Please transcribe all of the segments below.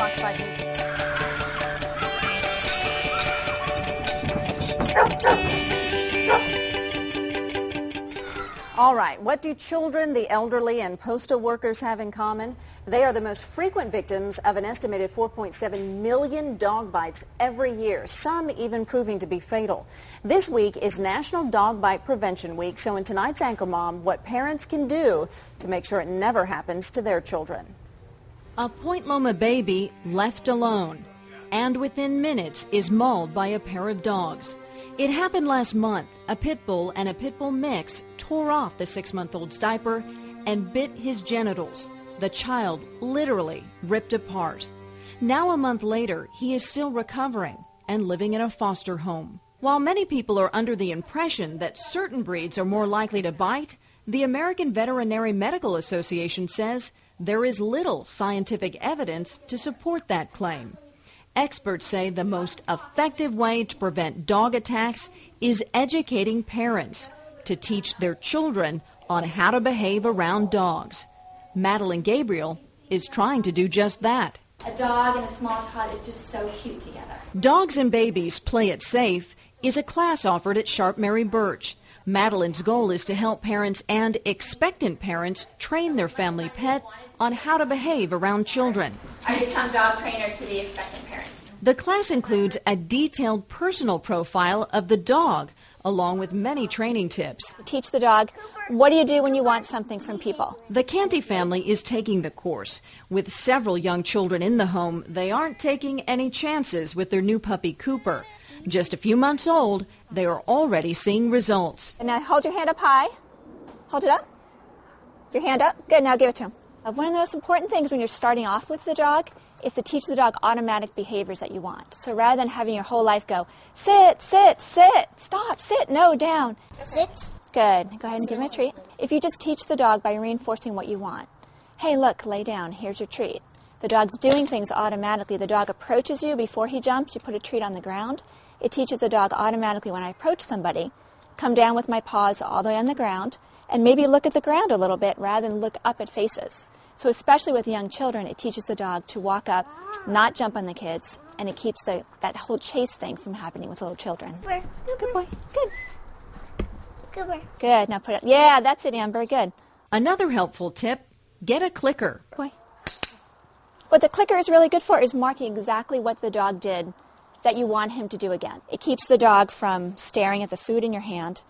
Fox 5 News. All right, what do children, the elderly, and postal workers have in common? They are the most frequent victims of an estimated 4.7 million dog bites every year, some even proving to be fatal. This week is National Dog Bite Prevention Week, so in tonight's Anchor Mom, what parents can do to make sure it never happens to their children. A Point Loma baby left alone, and within minutes is mauled by a pair of dogs. It happened last month. A pit bull and a pit bull mix tore off the 6-month-old's diaper and bit his genitals. The child literally ripped apart. Now a month later, he is still recovering and living in a foster home. While many people are under the impression that certain breeds are more likely to bite, the American Veterinary Medical Association says there is little scientific evidence to support that claim. Experts say the most effective way to prevent dog attacks is educating parents to teach their children on how to behave around dogs. Madeline Gabriel is trying to do just that. A dog and a small tot is just so cute together. Dogs and Babies Play It Safe is a class offered at Sharp Mary Birch. Madeline's goal is to help parents and expectant parents train their family pet on how to behave around children. I become dog trainer to the expectant parents. The class includes a detailed personal profile of the dog, along with many training tips. Teach the dog, what do you do when you want something from people? The Canty family is taking the course. With several young children in the home, they aren't taking any chances with their new puppy, Cooper. Just a few months old, they are already seeing results. And now hold your hand up high. Hold it up. Your hand up. Good, now give it to him. One of the most important things when you're starting off with the dog is to teach the dog automatic behaviors that you want. So rather than having your whole life go, sit, sit, sit, stop, sit, no, down. Sit. Good. Go ahead and give him a treat. If you just teach the dog by reinforcing what you want. Hey, look, lay down. Here's your treat. The dog's doing things automatically. The dog approaches you before he jumps. You put a treat on the ground. It teaches the dog automatically when I approach somebody, come down with my paws all the way on the ground, and maybe look at the ground a little bit rather than look up at faces. So especially with young children, it teaches the dog to walk up, not jump on the kids, and it keeps that whole chase thing from happening with little children. Good boy. Good. Good boy. Good. Now put it. Yeah, that's it, Amber. Good. Another helpful tip, get a clicker. Boy. What the clicker is really good for is marking exactly what the dog did that you want him to do again. It keeps the dog from staring at the food in your hand,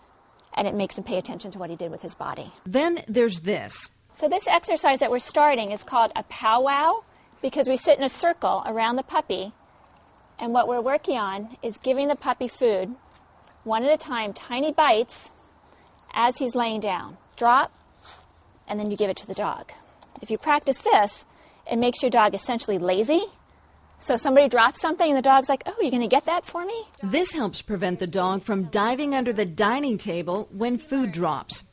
and it makes him pay attention to what he did with his body. Then there's this. So this exercise that we're starting is called a powwow because we sit in a circle around the puppy, and what we're working on is giving the puppy food one at a time, tiny bites as he's laying down. Drop, and then you give it to the dog. If you practice this, it makes your dog essentially lazy. So somebody drops something and the dog's like, oh, you're going to get that for me? This helps prevent the dog from diving under the dining table when food drops.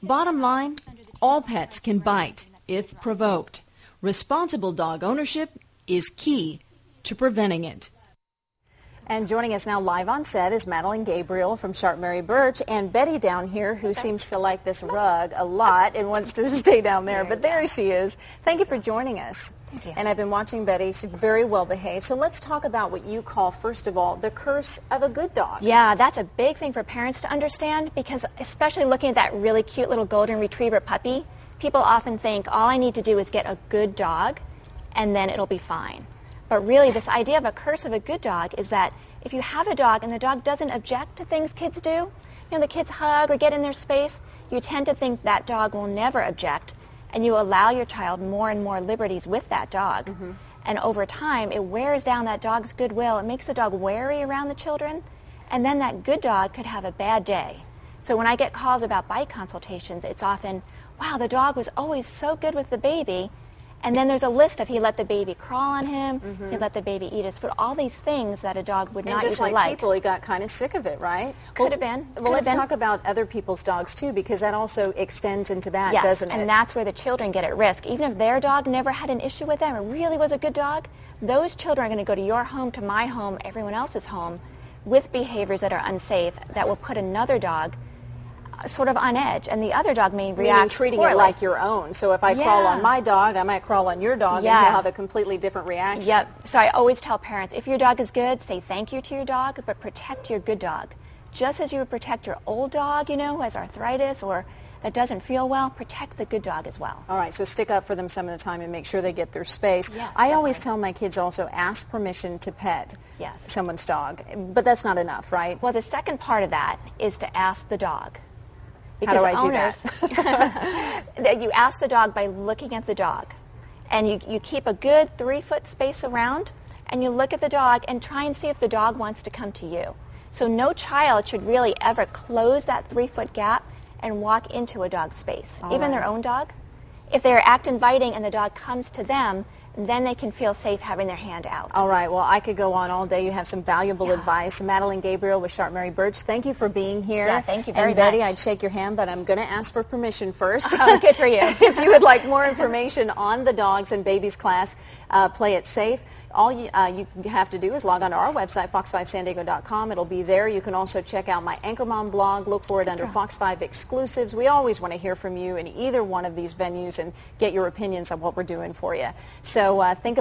Bottom line, all pets can bite if provoked. Responsible dog ownership is key to preventing it. And joining us now live on set is Madeline Gabriel from Sharp Mary Birch and Betty down here, who seems to like this rug a lot and wants to stay down there. But there she is. Thank you for joining us. Thank you. And I've been watching Betty. She's very well behaved. So let's talk about what you call, first of all, the curse of a good dog. Yeah, that's a big thing for parents to understand because especially looking at that really cute little golden retriever puppy, people often think all I need to do is get a good dog and then it'll be fine. But really this idea of a curse of a good dog is that if you have a dog and the dog doesn't object to things kids do, you know, the kids hug or get in their space, you tend to think that dog will never object, and you allow your child more and more liberties with that dog. Mm-hmm. And over time, it wears down that dog's goodwill. It makes the dog wary around the children, and then that good dog could have a bad day. So when I get calls about bite consultations, it's often, wow, the dog was always so good with the baby, and then there's a list of he let the baby crawl on him, he let the baby eat his food, all these things that a dog would not usually like. And just like people, he got kind of sick of it, right? Could have been. Well, let's talk about other people's dogs, too, because that also extends into that, yes, doesn't it? And that's where the children get at risk. Even if their dog never had an issue with them or really was a good dog, those children are going to go to your home, to my home, everyone else's home, with behaviors that are unsafe that will put another dog sort of on edge, and the other dog may react Meaning treating poorly. it like your own. So if I crawl Yeah. on my dog, I might crawl on your dog, Yeah. and you'll have a completely different reaction. Yep. So I always tell parents, if your dog is good, say thank you to your dog, but protect your good dog. Just as you would protect your old dog, you know, who has arthritis or that doesn't feel well, protect the good dog as well. All right, so stick up for them some of the time and make sure they get their space. Yes, I always definitely. tell my kids also ask permission to pet Yes. someone's dog, but that's not enough, right? Well, the second part of that is to ask the dog. How do I do owners, that? You ask the dog by looking at the dog. And you keep a good 3-foot space around, and you look at the dog and try and see if the dog wants to come to you. So no child should really ever close that 3-foot gap and walk into a dog's space, even their own dog. If they act inviting and the dog comes to them, then they can feel safe having their hand out. All right, well, I could go on all day. You have some valuable advice. Madeline Gabriel with Sharp Mary Birch, thank you for being here. Yeah, thank you very And Betty, much. I'd shake your hand, but I'm going to ask for permission first. Oh, good for you. If you would like more information on the Dogs and Babies class, Play It Safe, all you have to do is log on to our website, fox5sandiego.com. It'll be there. You can also check out my Anchor Mom blog. Look for it under Fox 5 Exclusives. We always want to hear from you in either one of these venues and get your opinions on what we're doing for you. So think